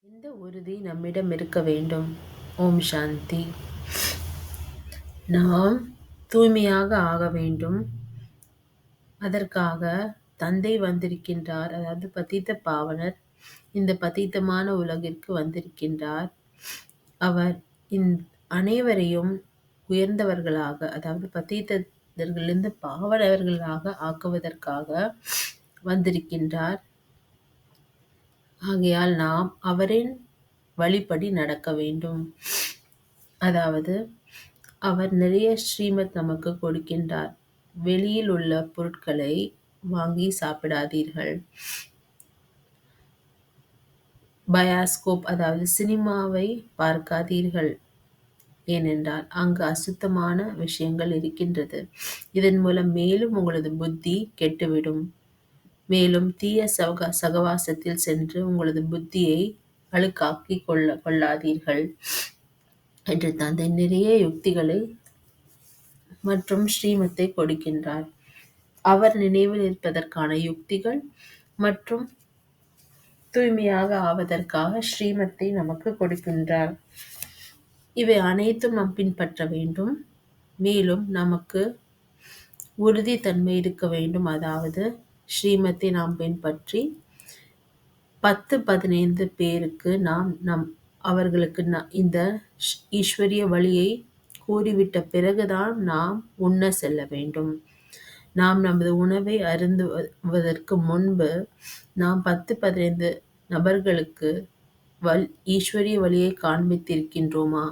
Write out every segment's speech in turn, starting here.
இந்த உறுதி நம்மிடம் இருக்க வேண்டும். ஓம் சாந்தி. நாம் தூய்மையாக ஆக வேண்டும். அதற்காக தந்தை வந்திருக்கின்றார். அதாவது பதீத்த பாவனர் இந்த பதீத்தமான உலகிற்கு வந்திருக்கின்றார். அவர் அனைவரையும் உயர்ந்தவர்களாக, அதாவது பதீத்தர்களிலிருந்து பாவனவர்களாக ஆக்குவதற்காக வந்திருக்கின்றார். ஆகையால் நாம் அவரின் வழிப்படி நடக்க வேண்டும். அதாவது அவர் நிறைய ஸ்ரீமத் நமக்கு கொடுக்கின்றார். வெளியில் உள்ள பொருட்களை வாங்கி சாப்பிடாதீர்கள். பயாஸ்கோப் அதாவது சினிமாவை பார்க்காதீர்கள். ஏனென்றால் அங்கு அசுத்தமான விஷயங்கள் இருக்கின்றது. இதன் மூலம் மேலும் உங்களது புத்தி கெட்டுவிடும். மேலும் தீய சகவாசத்தில் சென்று உங்களது புத்தியை அழுக்காக்கி கொள்ளாதீர்கள் என்று தந்தை நிறைய யுக்திகளை மற்றும் ஸ்ரீமத்தை கொடுக்கின்றார். அவர் நினைவில் இருப்பதற்கான யுக்திகள் மற்றும் தூய்மையாக ஆவதற்காக ஸ்ரீமத்தை நமக்கு கொடுக்கின்றார். இவை அனைத்தும் நாம் பின்பற்ற வேண்டும். மேலும் நமக்கு உறுதித்தன்மை இருக்க வேண்டும். அதாவது ஸ்ரீமத்தை நாம் பின்பற்றி 10-15 பேருக்கு அவர்களுக்கு இந்த ஈஸ்வரிய வழியை கூறிவிட்ட பிறகுதான் நாம் உண்ண செல்ல வேண்டும். நாம் நமது உணவை அருந்துவதற்கு முன்பு நாம் 10-15 நபர்களுக்கு ஈஸ்வரிய வழியை காண்பித்திருக்கின்றோமா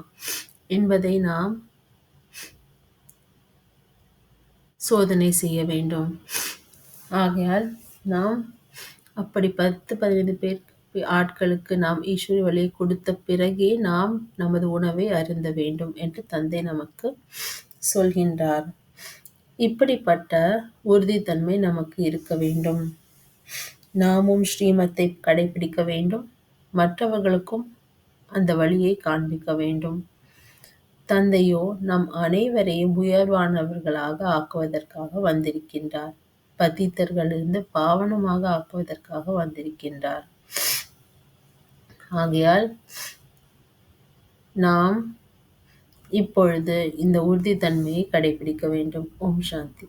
என்பதை நாம் சோதனை செய்ய வேண்டும். ஆகையால் நாம் அப்படி 10-15 பேர் ஆட்களுக்கு நாம் ஈஸ்வரிய வழியை கொடுத்த பிறகே நாம் நமது உணவை அருந்த வேண்டும் என்று தந்தை நமக்கு சொல்கின்றார். இப்படிப்பட்ட உறுதித்தன்மை நமக்கு இருக்க வேண்டும். நாமும் ஸ்ரீமத்தை கடைபிடிக்க வேண்டும். மற்றவர்களுக்கும் அந்த வழியை காண்பிக்க வேண்டும். தந்தையோ நம் அனைவரையும் உயர்வானவர்களாக ஆக்குவதற்காக வந்திருக்கின்றார். பதீத்தர்களிலிருந்து பாவனமாக ஆக்குவதற்காக வந்திருக்கின்றார். ஆகையால் நாம் இப்பொழுது இந்த உறுதித்தன்மையை கடைபிடிக்க வேண்டும். ஓம் சாந்தி.